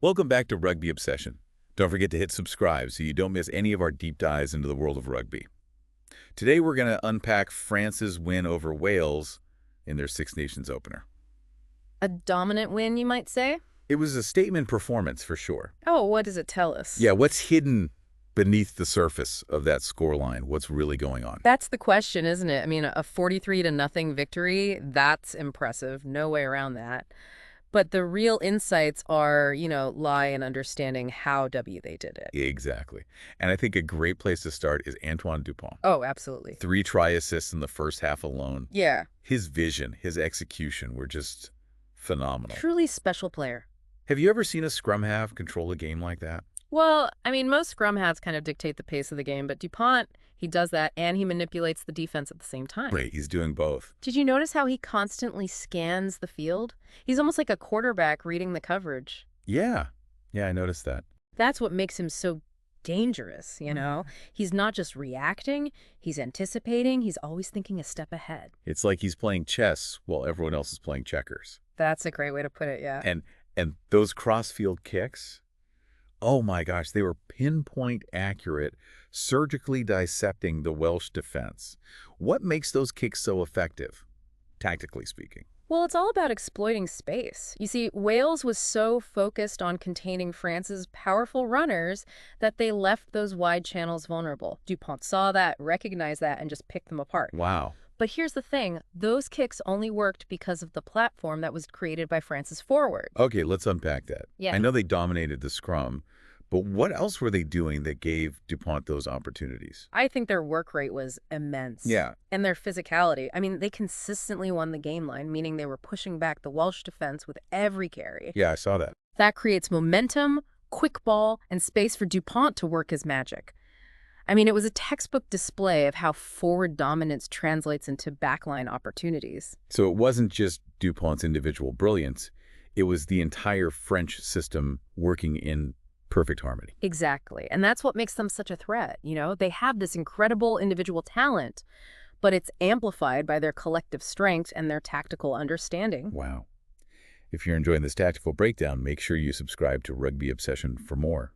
Welcome back to Rugby Obsession. Don't forget to hit subscribe so you don't miss any of our deep dives into the world of rugby. Today we're going to unpack France's win over Wales in their Six Nations opener. A dominant win, you might say? It was a statement performance for sure. Oh, what does it tell us? Yeah, what's hidden beneath the surface of that scoreline? What's really going on? That's the question, isn't it? I mean, a 43-0 victory, that's impressive. No way around that. But the real insights are, lie in understanding how they did it. Exactly. And I think a great place to start is Antoine Dupont. Oh, absolutely. 3 try assists in the first half alone. Yeah. His vision, his execution were just phenomenal. Truly special player. Have you ever seen a scrum half control a game like that? Well, I mean, most scrum halves kind of dictate the pace of the game, but Dupont, he does that, and he manipulates the defense at the same time. Right, he's doing both. Did you notice how he constantly scans the field? He's almost like a quarterback reading the coverage. Yeah, I noticed that. That's what makes him so dangerous, He's not just reacting, he's anticipating, he's always thinking a step ahead. It's like he's playing chess while everyone else is playing checkers. That's a great way to put it, yeah. And those cross-field kicks, oh my gosh, they were pinpoint accurate, surgically dissecting the Welsh defense. What makes those kicks so effective, tactically speaking? Well, it's all about exploiting space. You see, Wales was so focused on containing France's powerful runners that they left those wide channels vulnerable. Dupont saw that, recognized that, and just picked them apart. Wow. But here's the thing. Those kicks only worked because of the platform that was created by France's forward. Okay, let's unpack that. Yeah. I know they dominated the scrum, but what else were they doing that gave Dupont those opportunities? I think their work rate was immense. Yeah. And their physicality. I mean, they consistently won the game line, meaning they were pushing back the Welsh defense with every carry. Yeah, I saw that. That creates momentum, quick ball, and space for Dupont to work his magic. I mean, it was a textbook display of how forward dominance translates into backline opportunities. So it wasn't just Dupont's individual brilliance. It was the entire French system working in perfect harmony. Exactly. And that's what makes them such a threat. They have this incredible individual talent, but it's amplified by their collective strength and their tactical understanding. Wow. If you're enjoying this tactical breakdown, make sure you subscribe to Rugby Obsession for more.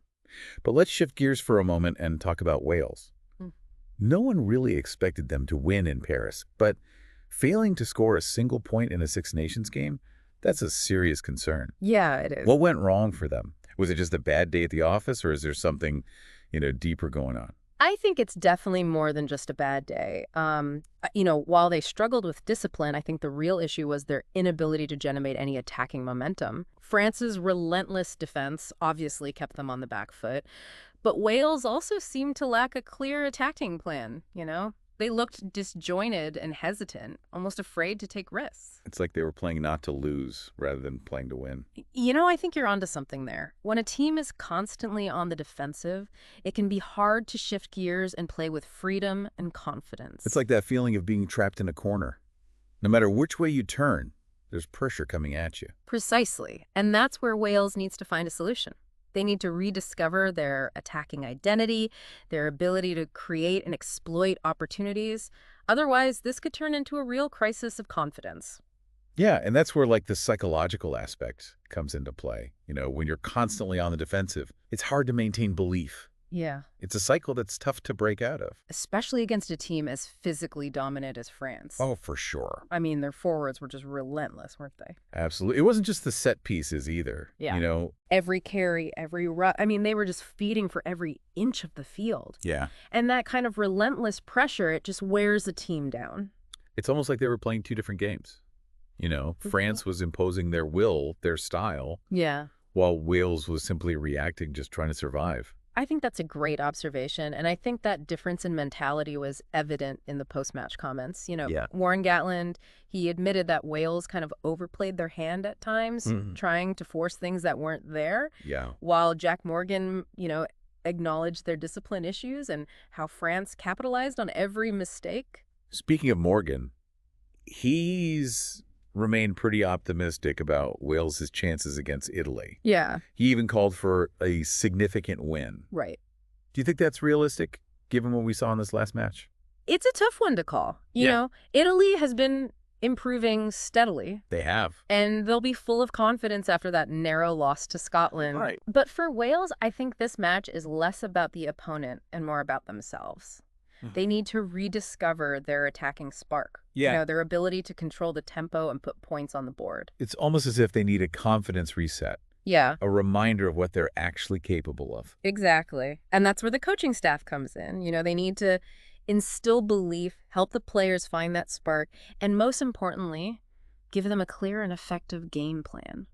But let's shift gears for a moment and talk about Wales. No one really expected them to win in Paris, but failing to score a single point in a Six Nations game, that's a serious concern. Yeah, it is. What went wrong for them? Was it just a bad day at the office, or is there something, deeper going on? I think it's definitely more than just a bad day. While they struggled with discipline, I think the real issue was their inability to generate any attacking momentum. France's relentless defense obviously kept them on the back foot, but Wales also seemed to lack a clear attacking plan, They looked disjointed and hesitant, almost afraid to take risks. It's like they were playing not to lose rather than playing to win. I think you're onto something there. When a team is constantly on the defensive, it can be hard to shift gears and play with freedom and confidence. It's like that feeling of being trapped in a corner. No matter which way you turn, there's pressure coming at you. Precisely. And that's where Wales needs to find a solution. They need to rediscover their attacking identity, their ability to create and exploit opportunities. Otherwise, this could turn into a real crisis of confidence. Yeah, and that's where the psychological aspect comes into play. When you're constantly on the defensive, it's hard to maintain belief. Yeah. It's a cycle that's tough to break out of. Especially against a team as physically dominant as France. Oh, for sure. I mean, their forwards were just relentless, weren't they? Absolutely. It wasn't just the set pieces either. Yeah. Every carry, every run. I mean, they were just feeding for every inch of the field. Yeah. And that kind of relentless pressure, it just wears the team down. It's almost like they were playing two different games. France was imposing their will, their style. Yeah. While Wales was simply reacting, just trying to survive. I think that's a great observation, and I think that difference in mentality was evident in the post-match comments. Warren Gatland, he admitted that Wales kind of overplayed their hand at times, trying to force things that weren't there. Yeah. While Jack Morgan, acknowledged their discipline issues and how France capitalized on every mistake. Speaking of Morgan, he's remained pretty optimistic about Wales's chances against Italy. Yeah. He even called for a significant win. Right. Do you think that's realistic, given what we saw in this last match? It's a tough one to call. Italy has been improving steadily. They have. And they'll be full of confidence after that narrow loss to Scotland. Right. But for Wales, I think this match is less about the opponent and more about themselves. They need to rediscover their attacking spark. Yeah. Their ability to control the tempo and put points on the board. It's almost as if they need a confidence reset. Yeah. A reminder of what they're actually capable of. Exactly. And that's where the coaching staff comes in. They need to instill belief, help the players find that spark, and most importantly, give them a clear and effective game plan.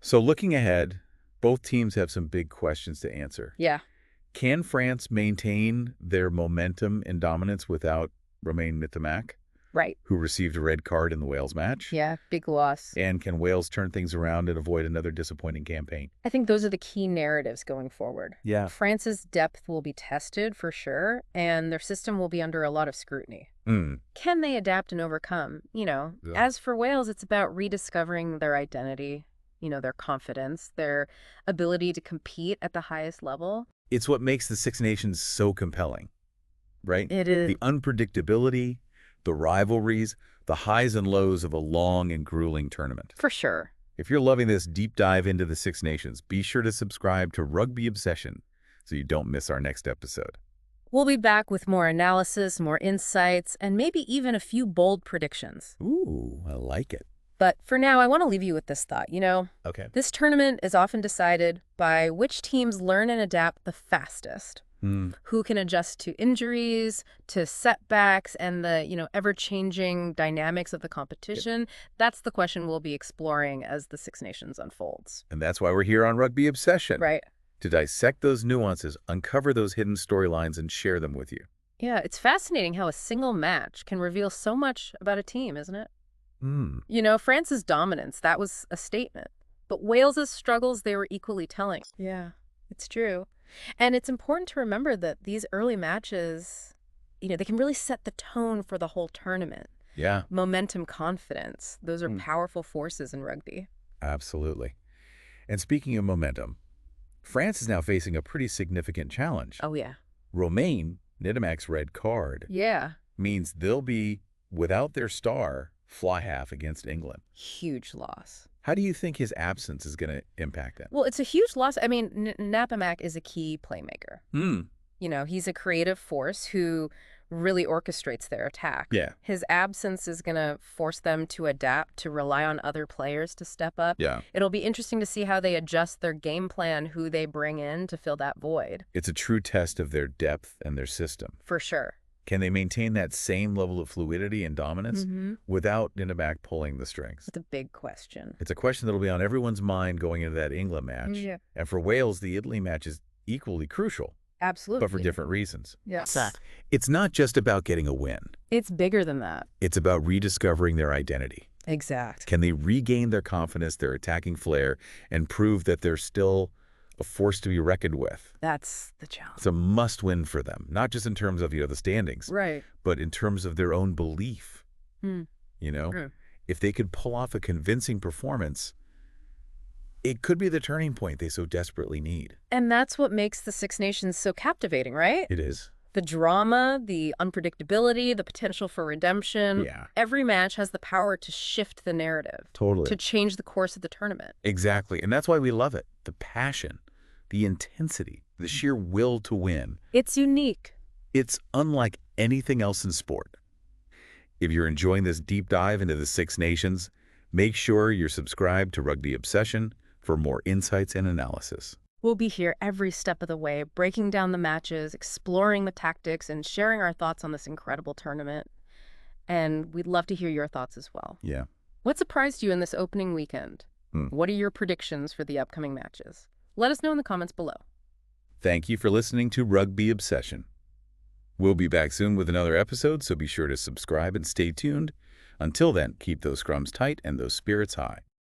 So looking ahead, both teams have some big questions to answer. Yeah. Can France maintain their momentum and dominance without Romain Ntamack, Right. who received a red card in the Wales match? Yeah, big loss. And can Wales turn things around and avoid another disappointing campaign? I think those are the key narratives going forward. Yeah. France's depth will be tested for sure, and their system will be under a lot of scrutiny. Can they adapt and overcome? As for Wales, it's about rediscovering their identity, their confidence, their ability to compete at the highest level. It's what makes the Six Nations so compelling, right? It is. The unpredictability, the rivalries, the highs and lows of a long and grueling tournament. For sure. If you're loving this deep dive into the Six Nations, be sure to subscribe to Rugby Obsession so you don't miss our next episode. We'll be back with more analysis, more insights, and maybe even a few bold predictions. Ooh, I like it. But for now, I want to leave you with this thought. Okay. This tournament is often decided by which teams learn and adapt the fastest. Who can adjust to injuries, to setbacks, and the, ever-changing dynamics of the competition. Yep. That's the question we'll be exploring as the Six Nations unfolds. And that's why we're here on Rugby Obsession. Right. To dissect those nuances, uncover those hidden storylines, and share them with you. Yeah, it's fascinating how a single match can reveal so much about a team, isn't it? France's dominance, that was a statement. But Wales's struggles, they were equally telling. Yeah, it's true. And it's important to remember that these early matches, they can really set the tone for the whole tournament. Yeah. Momentum, confidence, those are powerful forces in rugby. Absolutely. And speaking of momentum, France is now facing a pretty significant challenge. Oh, yeah. Romain Ntamack's red card means they'll be without their star fly half against England. Huge loss. How do you think his absence is going to impact that? Well, it's a huge loss. I mean, Ntamack is a key playmaker. He's a creative force who really orchestrates their attack. Yeah. His absence is going to force them to adapt, to rely on other players to step up. Yeah. It'll be interesting to see how they adjust their game plan, who they bring in to fill that void. It's a true test of their depth and their system. For sure. Can they maintain that same level of fluidity and dominance without Ntamack pulling the strings? It's a big question. It's a question that'll be on everyone's mind going into that England match. Yeah. And for Wales, the Italy match is equally crucial. Absolutely. But for different reasons. Yes. It's not just about getting a win. It's bigger than that. It's about rediscovering their identity. Exact. Can they regain their confidence, their attacking flair, and prove that they're still a force to be reckoned with? That's the challenge. It's a must-win for them, not just in terms of, the standings, right, but in terms of their own belief. If they could pull off a convincing performance, it could be the turning point they so desperately need. And that's what makes the Six Nations so captivating, right? It is. The drama, the unpredictability, the potential for redemption. Yeah. Every match has the power to shift the narrative. Totally. To change the course of the tournament. Exactly. And that's why we love it. The passion, the intensity, the sheer will to win. It's unique. It's unlike anything else in sport. If you're enjoying this deep dive into the Six Nations, make sure you're subscribed to Rugby Obsession for more insights and analysis. We'll be here every step of the way, breaking down the matches, exploring the tactics, and sharing our thoughts on this incredible tournament. And we'd love to hear your thoughts as well. Yeah. What surprised you in this opening weekend? What are your predictions for the upcoming matches? Let us know in the comments below. Thank you for listening to Rugby Obsession. We'll be back soon with another episode, so be sure to subscribe and stay tuned. Until then, keep those scrums tight and those spirits high.